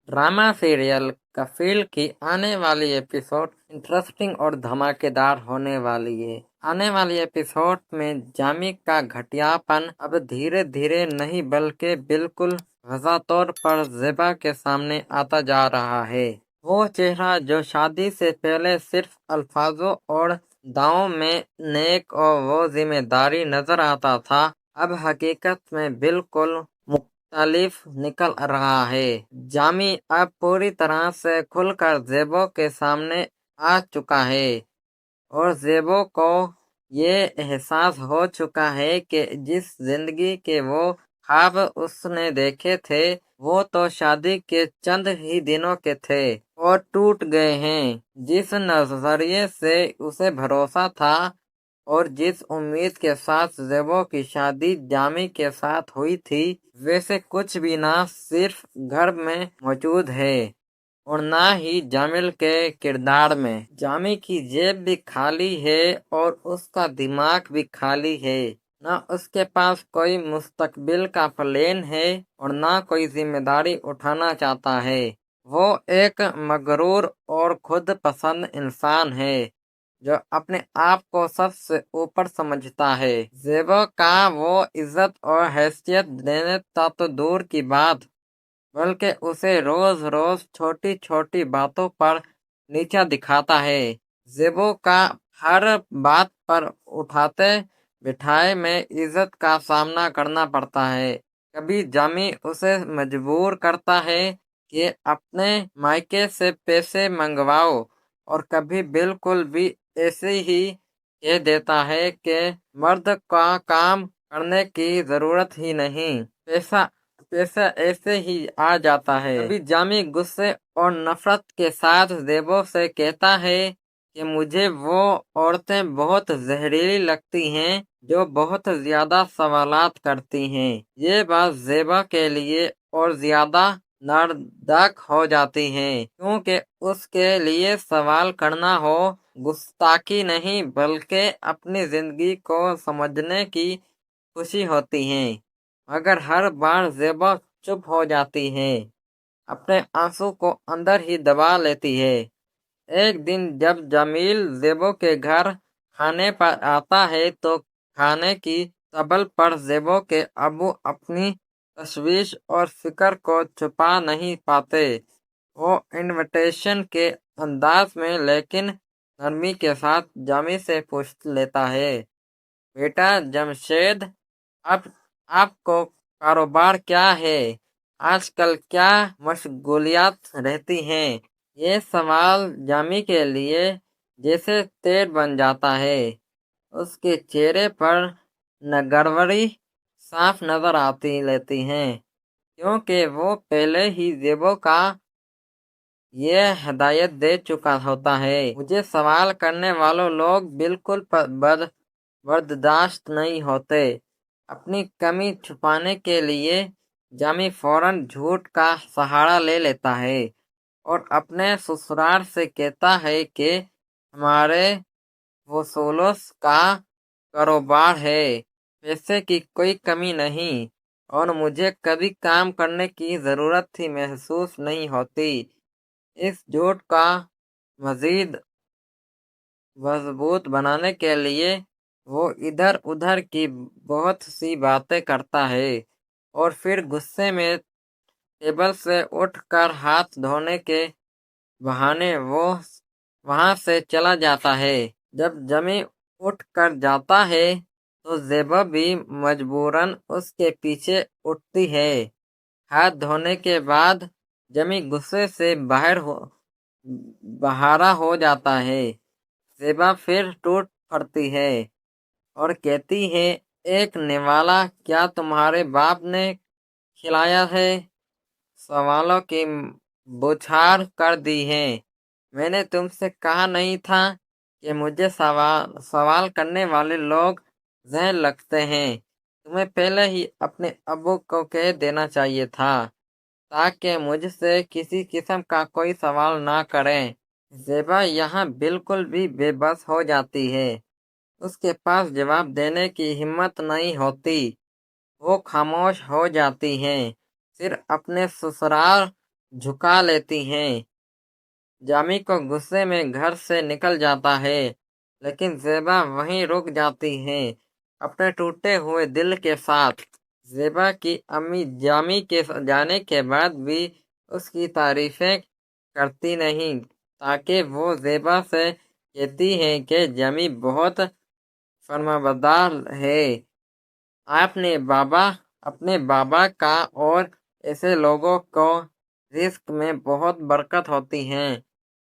Drama serial कफील की आने वाली एपिसोड इंटरेस्टिंग और धमाकेदार होने वाली है। आने वाली एपिसोड में जामी का घटियापन अब धीरे धीरे नहीं बल्कि बिल्कुल वाज़ा तौर पर ज़ेबा के सामने आता जा रहा है। वो चेहरा जो शादी से पहले सिर्फ अल्फाजों और दावों में नेक और वो जिम्मेदारी नजर आता था, अब हकीकत में बिल्कुल मुख्तलिफ निकल रहा है। जामी अब पूरी तरह से खुलकर ज़ेबो के सामने आ चुका है और ज़ेबो को ये एहसास हो चुका है कि जिस जिंदगी के वो ख्वाब उसने देखे थे वो तो शादी के चंद ही दिनों के थे और टूट गए हैं। जिस नजरिए से उसे भरोसा था और जिस उम्मीद के साथ ज़ेबो की शादी जामी के साथ हुई थी, वैसे कुछ भी ना सिर्फ घर में मौजूद है और ना ही जामिल के किरदार में। जामी की जेब भी खाली है और उसका दिमाग भी खाली है। ना उसके पास कोई मुस्तकबिल का प्लान है और ना कोई जिम्मेदारी उठाना चाहता है। वो एक मगरूर और खुद पसंद इंसान है जो अपने आप को सबसे ऊपर समझता है। ज़ेबा का वो इज्जत और हैसियत देने तक तो दूर की बात, बल्कि उसे रोज रोज छोटी छोटी बातों पर नीचा दिखाता है। ज़ेबो का हर बात पर उठाते बिठाए में इज्जत का सामना करना पड़ता है। कभी जामी उसे मजबूर करता है कि अपने मायके से पैसे मंगवाओ और कभी बिल्कुल भी ऐसे ही कह देता है कि मर्द का काम करने की जरूरत ही नहीं, पैसा पैसा ऐसे ही आ जाता है। कभी जामी गुस्से और नफरत के साथ ज़ेबो से कहता है कि मुझे वो औरतें बहुत जहरीली लगती हैं जो बहुत ज्यादा सवालात करती हैं। ये बात ज़ेबा के लिए और ज्यादा नार्दाक हो जाती है क्योंकि उसके लिए सवाल करना हो गुस्ताखी नहीं बल्कि अपनी जिंदगी को समझने की खुशी होती है। मगर हर बार ज़ेबा चुप हो जाती है, अपने आंसू को अंदर ही दबा लेती है। एक दिन जब जमील ज़ेबो के घर खाने पर आता है तो खाने की टेबल पर ज़ेबो के अबू अपनी तशवीश और फिक्र को छुपा नहीं पाते। वो इनविटेशन के अंदाज में लेकिन नरमी के साथ जामी से पूछ लेता है, बेटा जमशेद, अब आपको कारोबार क्या है? आजकल क्या मशगूलियात रहती हैं? ये सवाल जामी के लिए जैसे तेड़ बन जाता है। उसके चेहरे पर गड़बड़ी साफ नजर आती लेती हैं क्योंकि वो पहले ही ज़ेबो का ये हिदायत दे चुका होता है। मुझे सवाल करने वालों लोग बिल्कुल बर्दाश्त नहीं होते। अपनी कमी छुपाने के लिए जामी फौरन झूठ का सहारा ले लेता है और अपने ससुराल से कहता है कि हमारे वसूलों का कारोबार है, पैसे की कोई कमी नहीं और मुझे कभी काम करने की ज़रूरत ही महसूस नहीं होती। इस झूठ का मज़ीद मजबूत बनाने के लिए वो इधर उधर की बहुत सी बातें करता है और फिर गुस्से में टेबल से उठकर हाथ धोने के बहाने वो वहां से चला जाता है। जब जमी उठ कर जाता है तो ज़ेबा भी मजबूरन उसके पीछे उठती है। हाथ धोने के बाद जमी गुस्से से बहारा हो जाता है। ज़ेबा फिर टूट पड़ती है और कहती है, एक निवाला क्या तुम्हारे बाप ने खिलाया है? सवालों की बौछार कर दी है। मैंने तुमसे कहा नहीं था कि मुझे सवाल करने वाले लोग जहर लगते हैं। तुम्हें पहले ही अपने अब्बू को कह देना चाहिए था ताकि मुझसे किसी किस्म का कोई सवाल ना करें। ज़ेबा यहाँ बिल्कुल भी बेबस हो जाती है। उसके पास जवाब देने की हिम्मत नहीं होती। वो खामोश हो जाती हैं। फिर अपने ससुराल झुका लेती हैं। जामी को गुस्से में घर से निकल जाता है, लेकिन ज़ेबा वहीं रुक जाती हैं, अपने टूटे हुए दिल के साथ। ज़ेबा की अम्मी जामी के जाने के बाद भी उसकी तारीफें करती नहीं, ताकि वो ज़ेबा से कहती है कि जामी बहुत फर्माबरदार है। अपने बाबा का और ऐसे लोगों को रिस्क में बहुत बरकत होती है।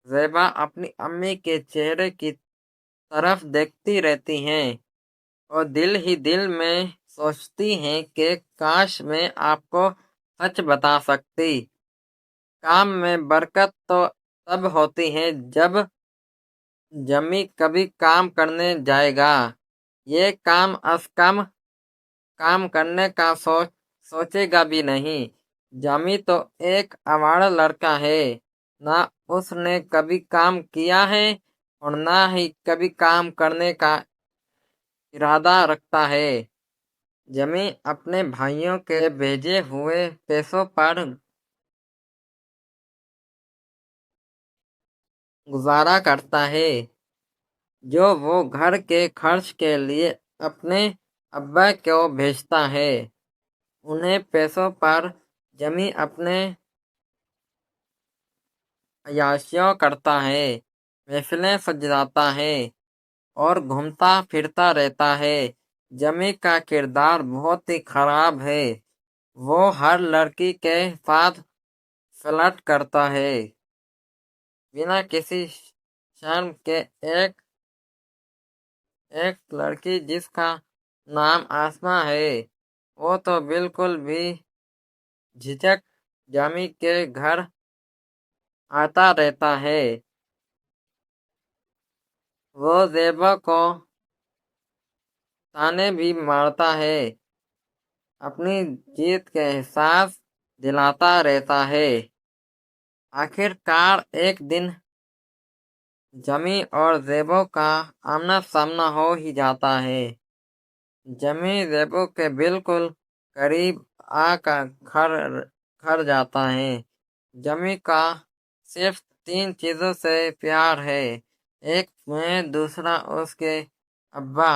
ज़ेबा अपनी अम्मी के चेहरे की तरफ देखती रहती हैं और दिल ही दिल में सोचती हैं कि काश मैं आपको सच बता सकती। काम में बरकत तो तब होती है जब जमी कभी काम करने जाएगा। ये काम कम काम करने का सोचेगा भी नहीं। जमी तो एक आवारा लड़का है, ना उसने कभी काम किया है और ना ही कभी काम करने का इरादा रखता है। जमी अपने भाइयों के भेजे हुए पैसों पर गुजारा करता है, जो वो घर के खर्च के लिए अपने अब्बा को भेजता है। उन्हें पैसों पर जमी अपने अय्याशियाँ करता है, महफिलें सजाता है और घूमता फिरता रहता है। जमी का किरदार बहुत ही खराब है। वो हर लड़की के साथ फ्लर्ट करता है, बिना किसी शर्म के। एक एक लड़की जिसका नाम आसमा है, वो तो बिल्कुल भी झिझक जामी के घर आता रहता है। वो ज़ेबा को ताने भी मारता है, अपनी जीत के एहसास दिलाता रहता है। आखिरकार एक दिन जमी और ज़ेबो का आमना सामना हो ही जाता है। जमी ज़ेबो के बिल्कुल करीब आकर खड़ जाता है। जमी का सिर्फ 3 चीज़ों से प्यार है। एक मैं, दूसरा उसके अब्बा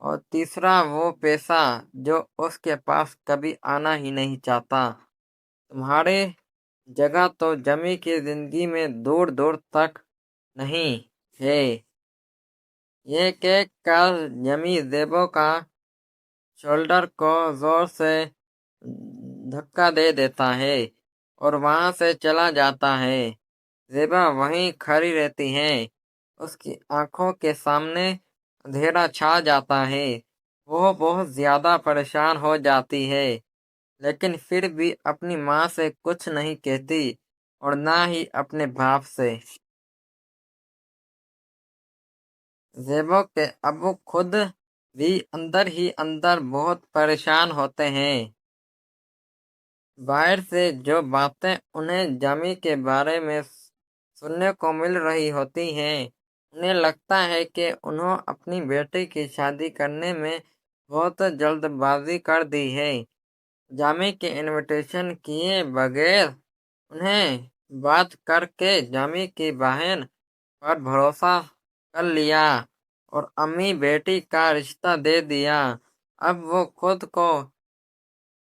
और तीसरा वो पैसा जो उसके पास कभी आना ही नहीं चाहता। तुम्हारे जगह तो जमी की जिंदगी में दूर दूर तक नहीं है। ये कह कर जमी ज़ेबो का शोल्डर को जोर से धक्का दे देता है और वहां से चला जाता है। ज़ेबा वहीं खड़ी रहती है, उसकी आंखों के सामने अंधेरा छा जाता है। वो बहुत ज्यादा परेशान हो जाती है, लेकिन फिर भी अपनी माँ से कुछ नहीं कहती और ना ही अपने बाप से। ज़ेबो के अब्बू खुद भी अंदर ही अंदर बहुत परेशान होते हैं। बाहर से जो बातें उन्हें जामी के बारे में सुनने को मिल रही होती हैं, उन्हें लगता है कि उन्होंने अपनी बेटी की शादी करने में बहुत जल्दबाजी कर दी है। जामी के इनविटेशन किए बगैर उन्हें बात करके जामी की बहन पर भरोसा कर लिया और अम्मी बेटी का रिश्ता दे दिया। अब वो खुद को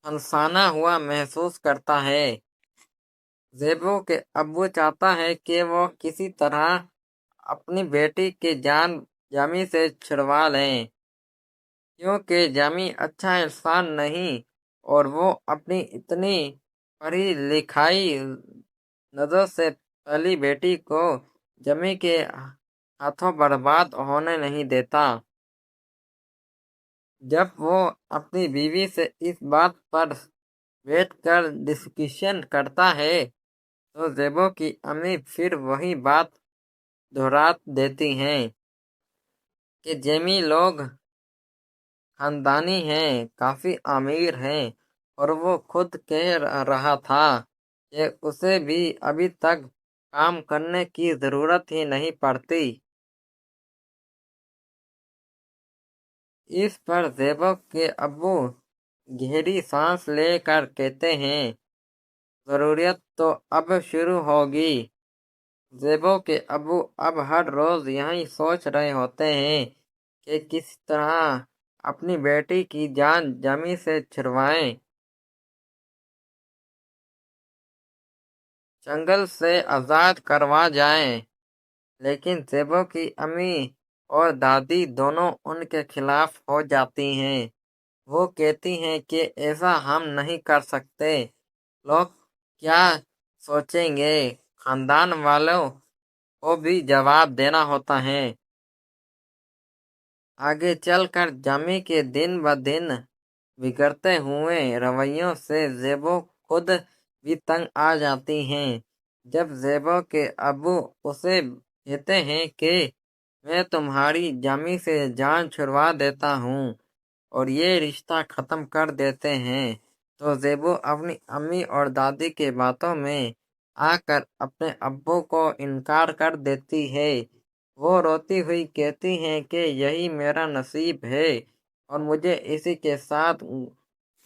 फंसाना हुआ महसूस करता है। ज़ेबो के अब्बू चाहता है कि वो किसी तरह अपनी बेटी की जान जामी से छुड़वा लें, क्योंकि जामी अच्छा इंसान नहीं और वो अपनी इतनी पढ़ी लिखाई नजर से पहली बेटी को जमी के हाथों बर्बाद होने नहीं देता। जब वो अपनी बीवी से इस बात पर बैठ कर डिस्कशन करता है, तो ज़ेबो की अम्मी फिर वही बात दोहरा देती हैं कि जेमी लोग खानदानी हैं, काफी अमीर हैं और वो खुद कह रहा था कि उसे भी अभी तक काम करने की जरूरत ही नहीं पड़ती। इस पर ज़ेबो के अब्बू गहरी सांस लेकर कहते हैं, जरूरत तो अब शुरू होगी। ज़ेबो के अब्बू अब हर रोज यही सोच रहे होते हैं कि किस तरह अपनी बेटी की जान जमी से छुड़वाएं, जंगल से आजाद करवा जाएं। लेकिन ज़ेबो की अम्मी और दादी दोनों उनके खिलाफ हो जाती हैं। वो कहती हैं कि ऐसा हम नहीं कर सकते, लोग क्या सोचेंगे। खानदान वालों को भी जवाब देना होता है। आगे चलकर जामी के दिन ब दिन बिगड़ते हुए रवैयों से ज़ेबो खुद भी तंग आ जाती हैं। जब ज़ेबो के अब्बू उसे कहते हैं कि मैं तुम्हारी जामी से जान छुड़वा देता हूँ और ये रिश्ता ख़त्म कर देते हैं, तो ज़ेबो अपनी अम्मी और दादी के बातों में आकर अपने अब्बू को इनकार कर देती है। वो रोती हुई कहती हैं कि यही मेरा नसीब है और मुझे इसी के साथ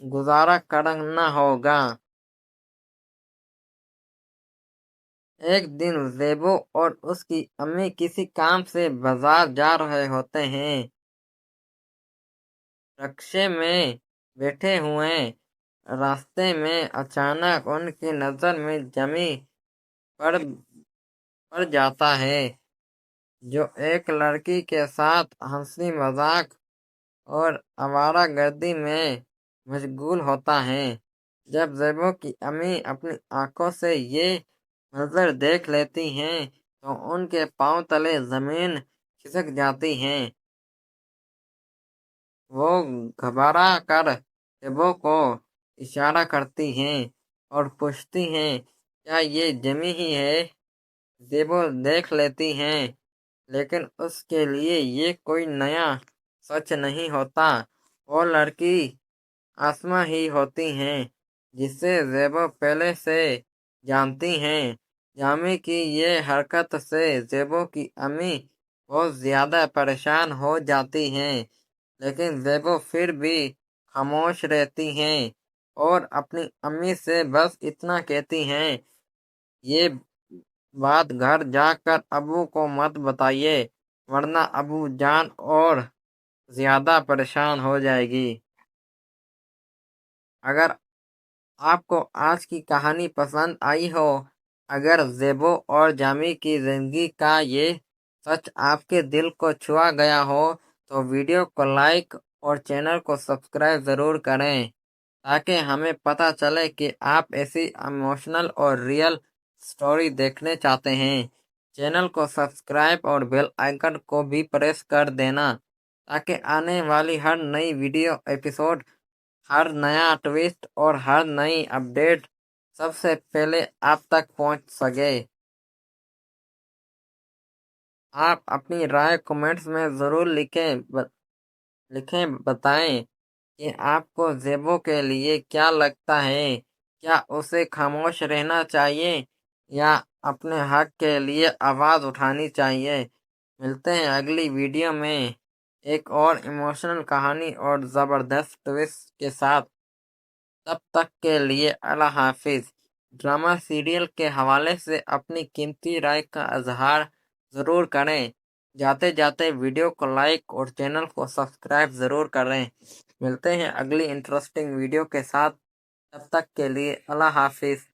गुजारा करना होगा। एक दिन ज़ेबो और उसकी अम्मी किसी काम से बाजार जा रहे होते हैं। रक्शे में बैठे हुए रास्ते में अचानक उनकी नज़र में जमी पर पड़ जाता है, जो एक लड़की के साथ हंसी मजाक और आवारागर्दी में मशगूल होता है। जब ज़ेबो की अम्मी अपनी आंखों से ये मंजर देख लेती हैं तो उनके पांव तले जमीन खिसक जाती है। वो घबरा कर ज़ेबो को इशारा करती हैं और पूछती हैं, क्या ये जमी ही है। ज़ेबो देख लेती हैं, लेकिन उसके लिए ये कोई नया सच नहीं होता। वो लड़की आसमा ही होती हैं, जिसे ज़ेबो पहले से जानती हैं। जामी की ये हरकत से ज़ेबो की अम्मी बहुत ज़्यादा परेशान हो जाती हैं, लेकिन ज़ेबो फिर भी खामोश रहती हैं और अपनी अम्मी से बस इतना कहती हैं, ये बात घर जाकर अबू को मत बताइए, वरना अबू जान और ज़्यादा परेशान हो जाएगी। अगर आपको आज की कहानी पसंद आई हो, अगर ज़ेबो और जामी की ज़िंदगी का ये सच आपके दिल को छुआ गया हो, तो वीडियो को लाइक और चैनल को सब्सक्राइब ज़रूर करें, ताकि हमें पता चले कि आप ऐसी इमोशनल और रियल स्टोरी देखने चाहते हैं। चैनल को सब्सक्राइब और बेल आइकन को भी प्रेस कर देना, ताकि आने वाली हर नई वीडियो एपिसोड, हर नया ट्विस्ट और हर नई अपडेट सबसे पहले आप तक पहुंच सके। आप अपनी राय कमेंट्स में ज़रूर लिखें, बताएं कि आपको ज़ेबो के लिए क्या लगता है। क्या उसे खामोश रहना चाहिए या अपने हक के लिए आवाज़ उठानी चाहिए। मिलते हैं अगली वीडियो में एक और इमोशनल कहानी और ज़बरदस्त ट्विस्ट के साथ। तब तक के लिए अल्लाह हाफिज। ड्रामा सीरियल के हवाले से अपनी कीमती राय का इजहार ज़रूर करें। जाते जाते वीडियो को लाइक और चैनल को सब्सक्राइब ज़रूर करें। मिलते हैं अगली इंटरेस्टिंग वीडियो के साथ। तब तक के लिए अल्लाह हाफिज।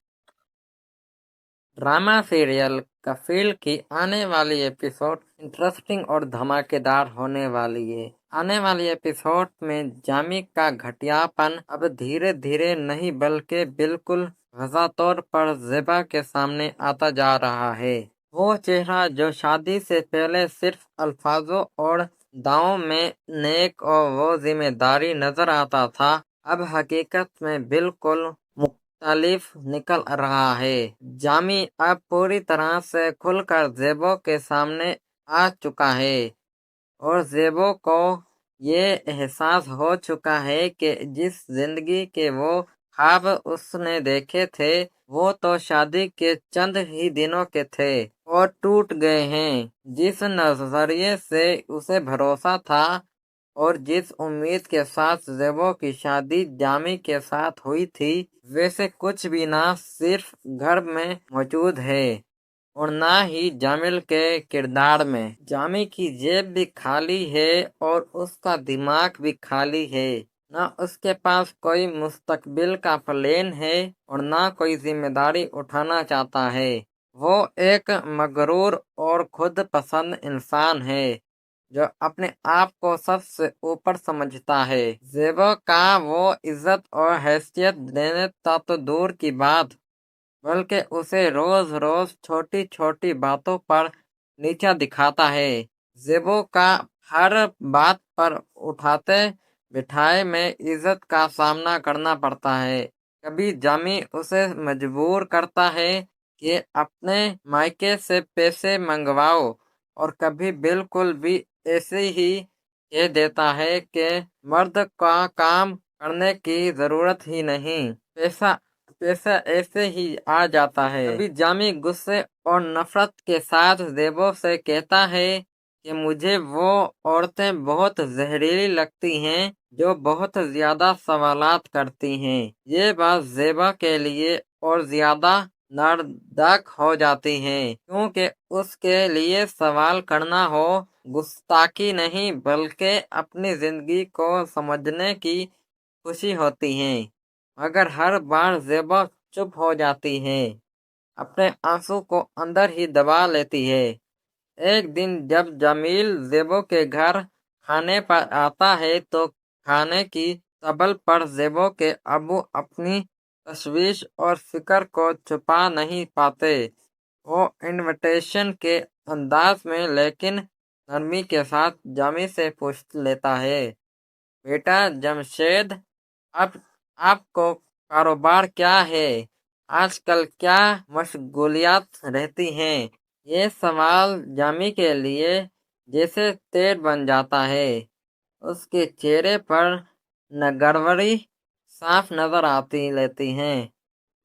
ड्रामा सीरियल कफील की आने वाली एपिसोड इंटरेस्टिंग और धमाकेदार होने वाली है। आने वाली एपिसोड में जामी का घटियापन अब धीरे धीरे नहीं बल्कि बिल्कुल वज़ा तौर पर ज़ेबा के सामने आता जा रहा है। वो चेहरा जो शादी से पहले सिर्फ अल्फाजों और दावों में नेक और वो जिम्मेदारी नजर आता था, अब हकीकत में बिल्कुल मुख्तलिफ निकल रहा है। जामी अब पूरी तरह से खुलकर ज़ेबो के सामने आ चुका है और ज़ेबो को ये एहसास हो चुका है कि जिस जिंदगी के वो ख्वाब उसने देखे थे, वो तो शादी के चंद ही दिनों के थे और टूट गए हैं। जिस नजरिए से उसे भरोसा था और जिस उम्मीद के साथ ज़ेबो की शादी जामी के साथ हुई थी, वैसे कुछ भी ना सिर्फ घर में मौजूद है और ना ही जामिल के किरदार में। जामी की जेब भी खाली है और उसका दिमाग भी खाली है। ना उसके पास कोई मुस्तकबिल का प्लान है और ना कोई जिम्मेदारी उठाना चाहता है। वो एक मगरूर और खुद पसंद इंसान है जो अपने आप को सबसे ऊपर समझता है। ज़ेबो का वो इज्जत और हैसियत देने तो दूर की बात, बल्कि उसे रोज रोज छोटी छोटी बातों पर नीचा दिखाता है। ज़ेबो का हर बात पर उठाते बिठाए में इज्जत का सामना करना पड़ता है। कभी जामी उसे मजबूर करता है कि अपने मायके से पैसे मंगवाओ और कभी बिल्कुल भी ऐसे ही कह देता है कि मर्द का काम करने की जरूरत ही नहीं, पैसा पैसा ऐसे ही आ जाता है। कभी जामी गुस्से और नफरत के साथ ज़ेबो से कहता है कि मुझे वो औरतें बहुत जहरीली लगती हैं जो बहुत ज्यादा सवालात करती हैं। ये बात ज़ेबा के लिए और ज्यादा नार्दक हो जाती है क्योंकि उसके लिए सवाल करना हो गुस्ताखी नहीं बल्कि अपनी जिंदगी को समझने की खुशी होती है। मगर हर बार ज़ेबा चुप हो जाती है, अपने आंसू को अंदर ही दबा लेती है। एक दिन जब जमील ज़ेबो के घर खाने पर आता है तो खाने की टेबल पर ज़ेबो के अबू अपनी तशवीश और फिक्र को छुपा नहीं पाते। वो इनविटेशन के अंदाज में लेकिन नरमी के साथ जामी से पूछ लेता है, बेटा जमशेद, अब आपको कारोबार क्या है? आजकल क्या मशगूलियात रहती हैं? ये सवाल जामी के लिए जैसे तेल बन जाता है। उसके चेहरे पर न गड़बड़ी साफ नजर आती लेती हैं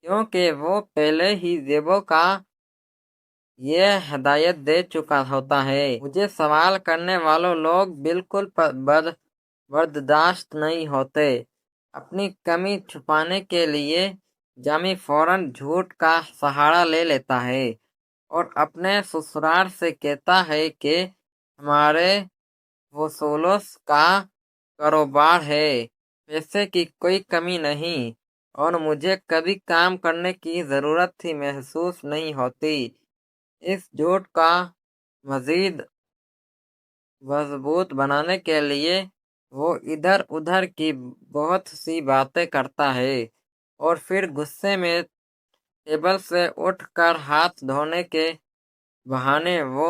क्योंकि वो पहले ही ज़ेबो का ये हिदायत दे चुका होता है। मुझे सवाल करने वालों लोग बिल्कुल बर्दाश्त नहीं होते। अपनी कमी छुपाने के लिए जामी फौरन झूठ का सहारा ले लेता है और अपने ससुराल से कहता है कि हमारे वसूलों का कारोबार है, पैसे की कोई कमी नहीं और मुझे कभी काम करने की ज़रूरत ही महसूस नहीं होती। इस झूठ का मज़ीद मजबूत बनाने के लिए वो इधर उधर की बहुत सी बातें करता है और फिर गुस्से में टेबल से उठकर हाथ धोने के बहाने वो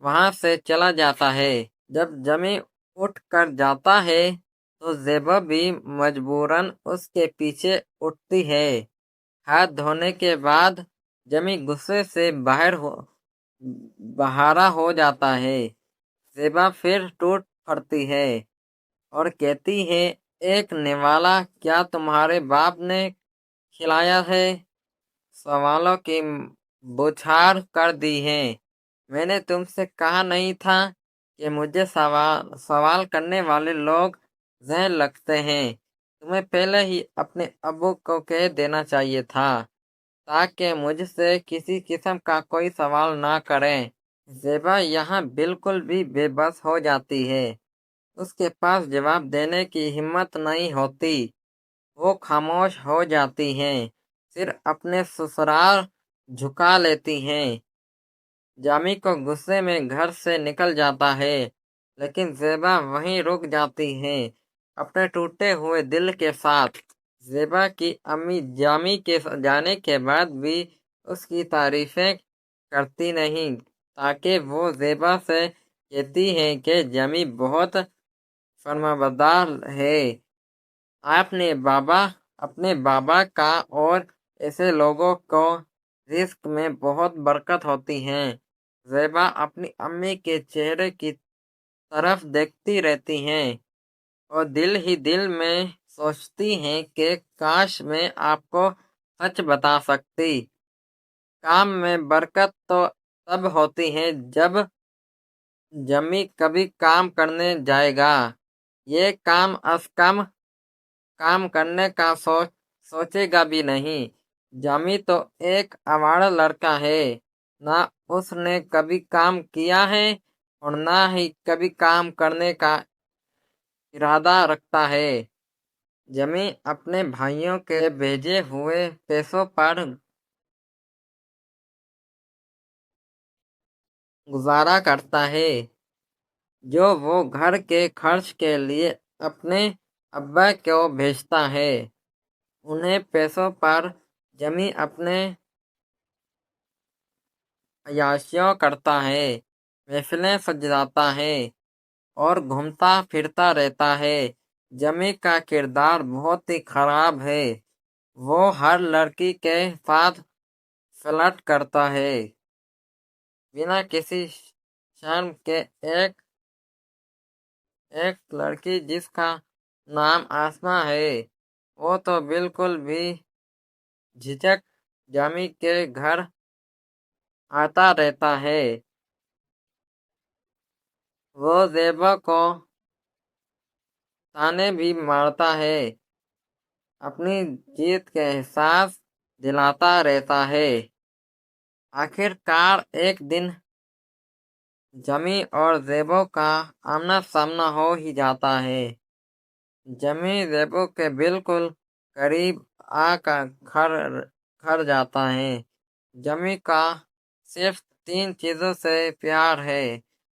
वहां से चला जाता है। जब जमी उठ कर जाता है तो ज़ेबा भी मजबूरन उसके पीछे उठती है। हाथ धोने के बाद जमी गुस्से से बहारा हो जाता है। ज़ेबा फिर टूट पड़ती है और कहती है, एक निवाला क्या तुम्हारे बाप ने खिलाया है? सवालों की बौछार कर दी है। मैंने तुमसे कहा नहीं था कि मुझे सवाल करने वाले लोग जहर लगते हैं। तुम्हें पहले ही अपने अब्बू को कह देना चाहिए था ताकि मुझसे किसी किस्म का कोई सवाल ना करें। ज़ेबा यहाँ बिल्कुल भी बेबस हो जाती है। उसके पास जवाब देने की हिम्मत नहीं होती। वो खामोश हो जाती हैं, सिर अपने ससुराल झुका लेती हैं। जामी को गुस्से में घर से निकल जाता है, लेकिन ज़ेबा वहीं रुक जाती है अपने टूटे हुए दिल के साथ। ज़ेबा की अम्मी जामी के जाने के बाद भी उसकी तारीफें करती नहीं ताकि वो ज़ेबा से कहती है कि जामी बहुत फर्माबरदार है। आपने अपने बाबा का और ऐसे लोगों को रिस्क में बहुत बरकत होती है। ज़ेबा अपनी अम्मी के चेहरे की तरफ देखती रहती हैं और दिल ही दिल में सोचती हैं कि काश मैं आपको सच बता सकती। काम में बरकत तो तब होती है जब जमी कभी काम करने जाएगा ये काम अस कम काम करने का सोचेगा भी नहीं। जामी तो एक आवारा लड़का है, ना उसने कभी काम किया है और ना ही कभी काम करने का इरादा रखता है। जमी अपने भाइयों के भेजे हुए पैसों पर गुजारा करता है, जो वो घर के खर्च के लिए अपने अब्बा को भेजता है। उन्हें पैसों पर जमी अपने अय्याशियों करता है, महफिलें सजाता है और घूमता फिरता रहता है। जमी का किरदार बहुत ही खराब है। वो हर लड़की के साथ फ्लर्ट करता है, बिना किसी शर्म के। एक एक लड़की जिसका नाम आसमा है, वो तो बिल्कुल भी झिझक जामी के घर आता रहता है। वो ज़ेबा को ताने भी मारता है, अपनी जीत के एहसास दिलाता रहता है। आखिरकार एक दिन जमी और ज़ेबो का आमना सामना हो ही जाता है। जमी ज़ेबो के बिल्कुल करीब आकर खड़ जाता है। जमी का सिर्फ 3 चीज़ों से प्यार है।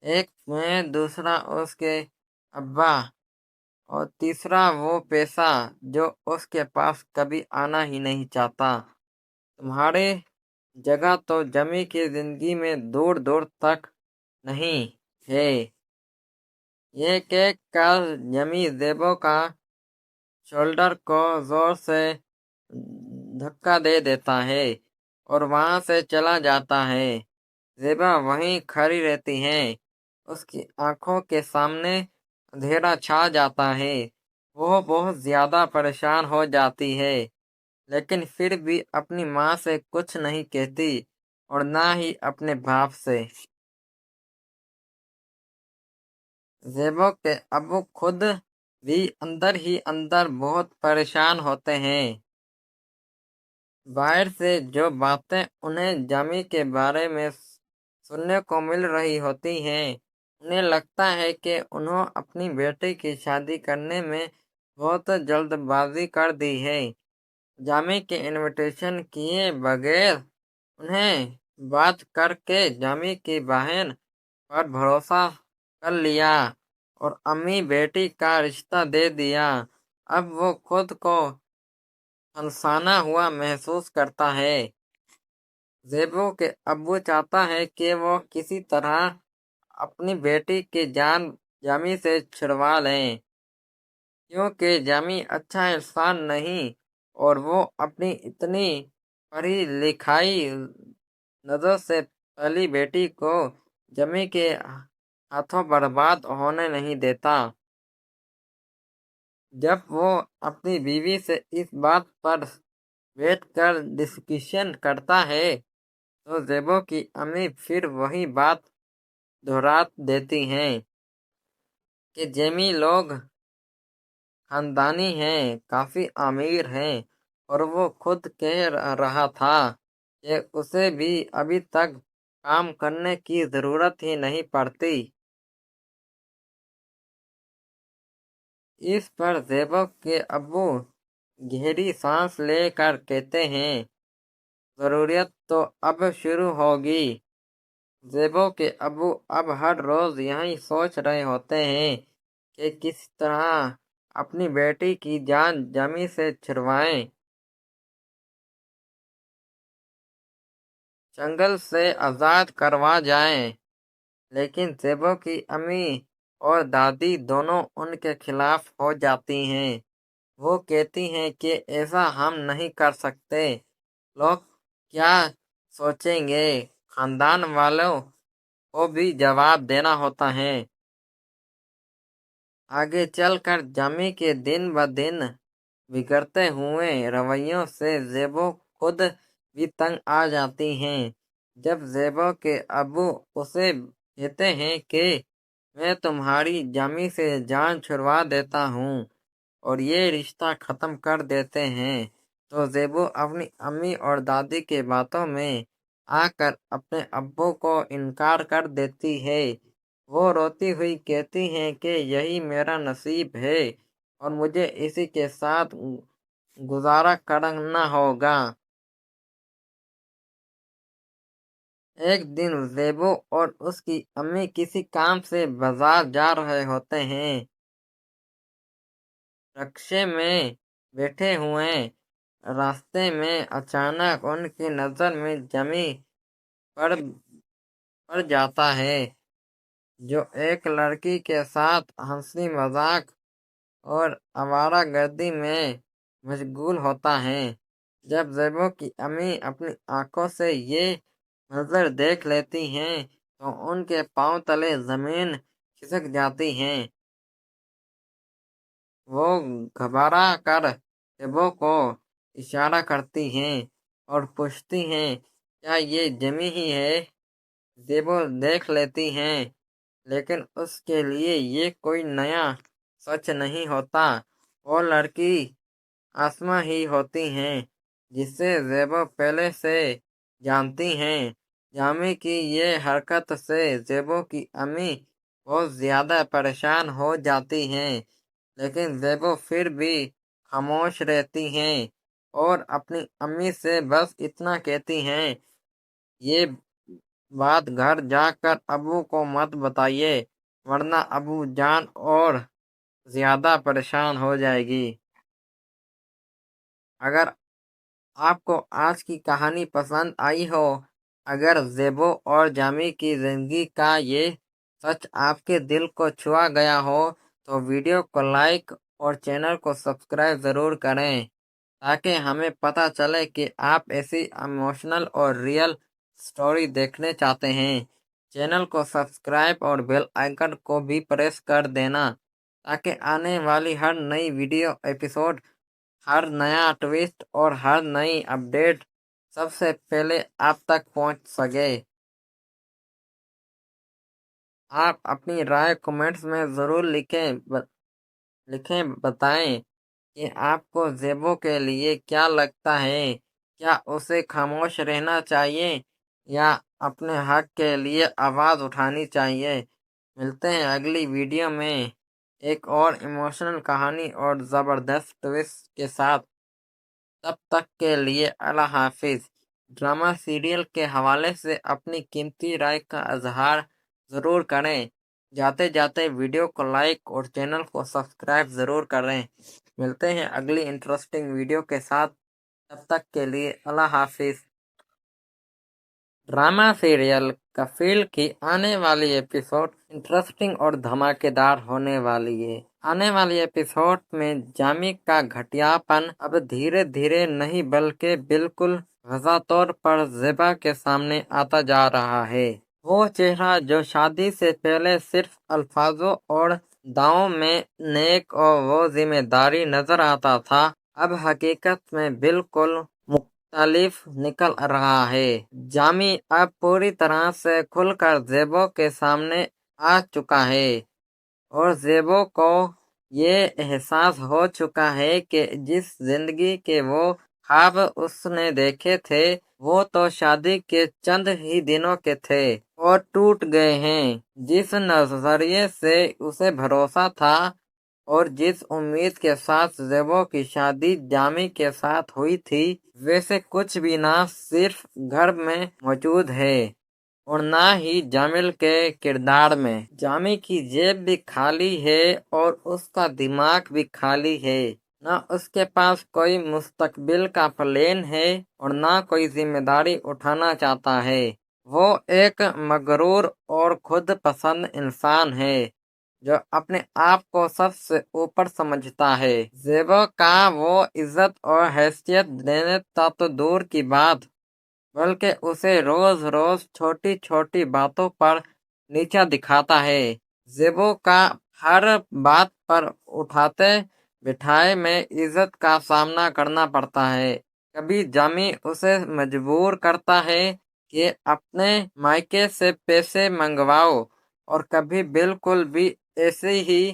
एक मैं, दूसरा उसके अब्बा और तीसरा वो पैसा जो उसके पास कभी आना ही नहीं चाहता। तुम्हारे जगह तो जमी की जिंदगी में दूर दूर तक नहीं है। ये कह कर जमी ज़ेबो का शोल्डर को जोर से धक्का दे देता है और वहां से चला जाता है। ज़ेबा वहीं खड़ी रहती है। उसकी आंखों के सामने अंधेरा छा जाता है। वो बहुत ज्यादा परेशान हो जाती है, लेकिन फिर भी अपनी माँ से कुछ नहीं कहती और ना ही अपने बाप से। ज़ेबो के अब्बू खुद भी अंदर ही अंदर बहुत परेशान होते हैं। बाहर से जो बातें उन्हें जामी के बारे में सुनने को मिल रही होती हैं, उन्हें लगता है कि उन्होंने अपनी बेटी की शादी करने में बहुत जल्दबाजी कर दी है। जामी के इनविटेशन किए बगैर उन्हें बात करके जामी की बहन पर भरोसा कर लिया और अम्मी बेटी का रिश्ता दे दिया। अब वो खुद को हंसाना हुआ महसूस करता है। ज़ेबो के अब्बू चाहता है कि वो किसी तरह अपनी बेटी की जान जामी से छुड़वा लें, क्योंकि जामी अच्छा इंसान नहीं और वो अपनी इतनी पढ़ी लिखाई नजर से पहली बेटी को जमी के हाथों बर्बाद होने नहीं देता। जब वो अपनी बीवी से इस बात पर बैठ कर डिस्कशन करता है, तो ज़ेबो की अम्मी फिर वही बात दोहरा देती हैं कि जेमी लोग खानदानी हैं, काफी अमीर हैं, और वो खुद कह रहा था कि उसे भी अभी तक काम करने की जरूरत ही नहीं पड़ती। इस पर ज़ेबो के अब्बू गहरी सांस लेकर कहते हैं, जरूरत तो अब शुरू होगी। ज़ेबो के अब्बू अब हर रोज यही सोच रहे होते हैं कि किस तरह अपनी बेटी की जान जमी से छुड़वाएं, जंगल से आज़ाद करवा जाएं। लेकिन ज़ेबो की अम्मी और दादी दोनों उनके खिलाफ हो जाती हैं। वो कहती हैं कि ऐसा हम नहीं कर सकते, लोग क्या सोचेंगे। खानदान वालों को भी जवाब देना होता है। आगे चलकर जामी के दिन ब दिन बिगड़ते हुए रवैयों से ज़ेबो खुद भी तंग आ जाती हैं। जब ज़ेबो के अब्बू उसे कहते हैं कि मैं तुम्हारी जामी से जान छुड़वा देता हूँ और ये रिश्ता खत्म कर देते हैं। तो जेबो अपनी अम्मी और दादी के बातों में आकर अपने अब्बू को इनकार कर देती है। वो रोती हुई कहती हैं कि यही मेरा नसीब है और मुझे इसी के साथ गुजारा करना होगा। एक दिन जेबो और उसकी अम्मी किसी काम से बाजार जा रहे होते हैं। रक्शे में बैठे हुए रास्ते में अचानक उनकी नजर में जमी पड़ पड़ जाता है, जो एक लड़की के साथ हंसी मजाक और आवारागर्दी में मशगूल होता है। जब ज़ैबो की अम्मी अपनी आंखों से ये मंजर देख लेती हैं तो उनके पांव तले जमीन खिसक जाती है। वो घबरा कर ज़ैबो को इशारा करती हैं और पूछती हैं, क्या ये जमी ही है? ज़ैबो देख लेती हैं, लेकिन उसके लिए ये कोई नया सच नहीं होता। वो लड़की आसमा ही होती हैं, जिसे ज़ैबो पहले से जानती हैं। जामी की ये हरकत से ज़ैबो की अम्मी बहुत ज़्यादा परेशान हो जाती हैं, लेकिन ज़ैबो फिर भी खामोश रहती हैं और अपनी अम्मी से बस इतना कहती हैं, ये बात घर जाकर अबू को मत बताइए, वरना अबू जान और ज्यादा परेशान हो जाएगी। अगर आपको आज की कहानी पसंद आई हो, अगर ज़ेबो और जामी की जिंदगी का ये सच आपके दिल को छुआ गया हो, तो वीडियो को लाइक और चैनल को सब्सक्राइब ज़रूर करें, ताकि हमें पता चले कि आप ऐसी इमोशनल और रियल स्टोरी देखने चाहते हैं। चैनल को सब्सक्राइब और बेल आइकन को भी प्रेस कर देना, ताकि आने वाली हर नई वीडियो एपिसोड, हर नया ट्विस्ट और हर नई अपडेट सबसे पहले आप तक पहुंच सके। आप अपनी राय कमेंट्स में ज़रूर लिखें, बताएं कि आपको ज़ेबो के लिए क्या लगता है। क्या उसे खामोश रहना चाहिए या अपने हक के लिए आवाज़ उठानी चाहिए। मिलते हैं अगली वीडियो में एक और इमोशनल कहानी और ज़बरदस्त ट्विस्ट के साथ। तब तक के लिए अल्लाह हाफिज़। ड्रामा सीरियल के हवाले से अपनी कीमती राय का इजहार ज़रूर करें। जाते जाते वीडियो को लाइक और चैनल को सब्सक्राइब ज़रूर करें। मिलते हैं अगली इंटरेस्टिंग वीडियो के साथ। तब तक के लिए अल्लाह हाफिज़। ड्रामा सीरियल कफील की आने वाली एपिसोड इंटरेस्टिंग और धमाकेदार होने वाली है। आने वाली एपिसोड में जामी का घटियापन अब धीरे धीरे नहीं बल्कि बिल्कुल वाज़ा तौर पर ज़ेबा के सामने आता जा रहा है। वो चेहरा जो शादी से पहले सिर्फ अल्फाजों और दावों में नेक और वो जिम्मेदारी नजर आता था, अब हकीकत में बिल्कुल मुख्तलिफ निकल रहा है। जामी अब पूरी तरह से खुलकर ज़ेबो के सामने आ चुका है और ज़ेबो को ये एहसास हो चुका है कि जिस जिंदगी के वो ख्वाब उसने देखे थे, वो तो शादी के चंद ही दिनों के थे और टूट गए हैं। जिस नजरिए से उसे भरोसा था और जिस उम्मीद के साथ ज़ेबो की शादी जामी के साथ हुई थी, वैसे कुछ भी ना सिर्फ घर में मौजूद है और ना ही जामिल के किरदार में। जामी की जेब भी खाली है और उसका दिमाग भी खाली है। ना उसके पास कोई मुस्तकबिल का प्लान है और ना कोई जिम्मेदारी उठाना चाहता है। वो एक मगरूर और खुद पसंद इंसान है जो अपने आप को सबसे ऊपर समझता है। ज़ेबो का वो इज्जत और हैसियत देता तो दूर की बात, बल्कि उसे रोज रोज छोटी छोटी बातों पर नीचा दिखाता है। ज़ेबो का हर बात पर उठाते बिठाए में इज्जत का सामना करना पड़ता है। कभी जामी उसे मजबूर करता है कि अपने मायके से पैसे मंगवाओ और कभी बिल्कुल भी ऐसे ही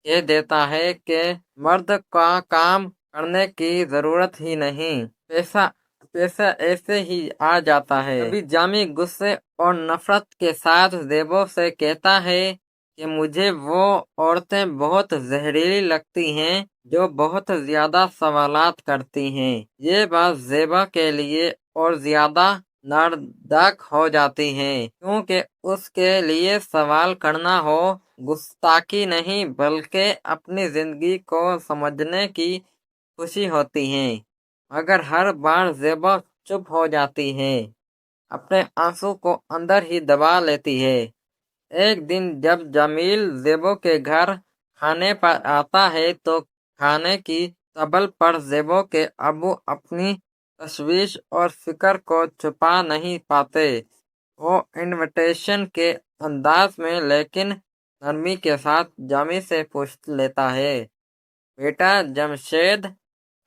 कह देता है कि मर्द का काम करने की जरूरत ही नहीं, पैसा पैसा ऐसे ही आ जाता है। कभी जामी गुस्से और नफरत के साथ ज़ेबो से कहता है कि मुझे वो औरतें बहुत जहरीली लगती हैं जो बहुत ज्यादा सवालात करती हैं। ये बात ज़ेबा के लिए और ज्यादा नार्दक हो जाती है, क्योंकि उसके लिए सवाल करना हो गुस्ताखी नहीं बल्कि अपनी जिंदगी को समझने की खुशी होती है। मगर हर बार ज़ेबा चुप हो जाती है, अपने आंसू को अंदर ही दबा लेती है। एक दिन जब जमील ज़ेबो के घर खाने पर आता है तो खाने की टेबल पर ज़ेबो के अबू अपनी तशवीश और फिक्र को छुपा नहीं पाते। वो इनविटेशन के अंदाज में लेकिन नरमी के साथ जामी से पूछ लेता है, बेटा जमशेद,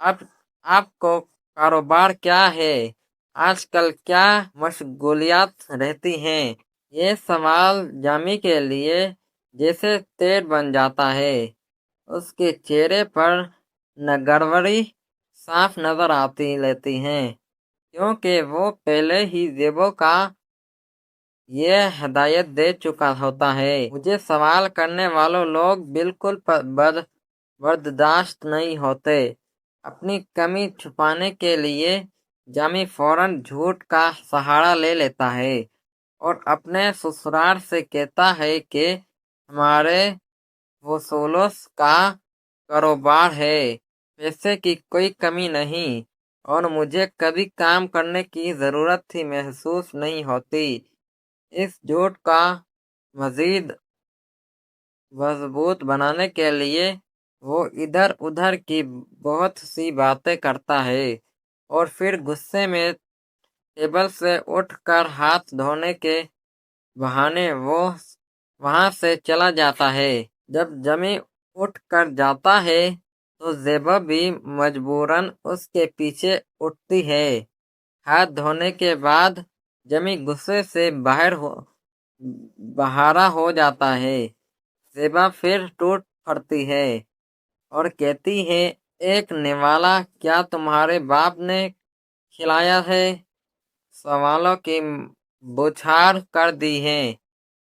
अब आपको कारोबार क्या है? आजकल क्या मशगूलियात रहती हैं? ये सवाल जामी के लिए जैसे तेल बन जाता है। उसके चेहरे पर गड़बड़ी साफ नजर आती लेती हैं, क्योंकि वो पहले ही ज़ेबो का ये हिदायत दे चुका होता है। मुझे सवाल करने वालों लोग बिल्कुल बर्दाश्त नहीं होते। अपनी कमी छुपाने के लिए जामी फौरन झूठ का सहारा ले लेता है और अपने ससुराल से कहता है कि हमारे वसूलों का कारोबार है, पैसे की कोई कमी नहीं और मुझे कभी काम करने की ज़रूरत ही महसूस नहीं होती। इस झूठ का मज़ीद मजबूत बनाने के लिए वो इधर उधर की बहुत सी बातें करता है और फिर गुस्से में टेबल से उठकर हाथ धोने के बहाने वो वहां से चला जाता है। जब जमी उठ कर जाता है तो ज़ेबा भी मजबूरन उसके पीछे उठती है। हाथ धोने के बाद जमी गुस्से से बहारा हो जाता है। ज़ेबा फिर टूट पड़ती है और कहती है, एक निवाला क्या तुम्हारे बाप ने खिलाया है? सवालों की बौछार कर दी है।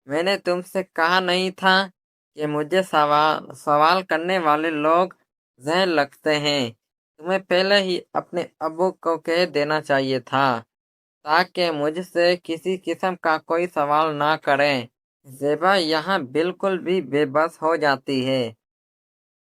मैंने तुमसे कहा नहीं था कि मुझे सवाल करने वाले लोग जहर लगते हैं। तुम्हें पहले ही अपने अब्बू को कह देना चाहिए था ताकि मुझसे किसी किस्म का कोई सवाल ना करें। ज़ेबा यहाँ बिल्कुल भी बेबस हो जाती है।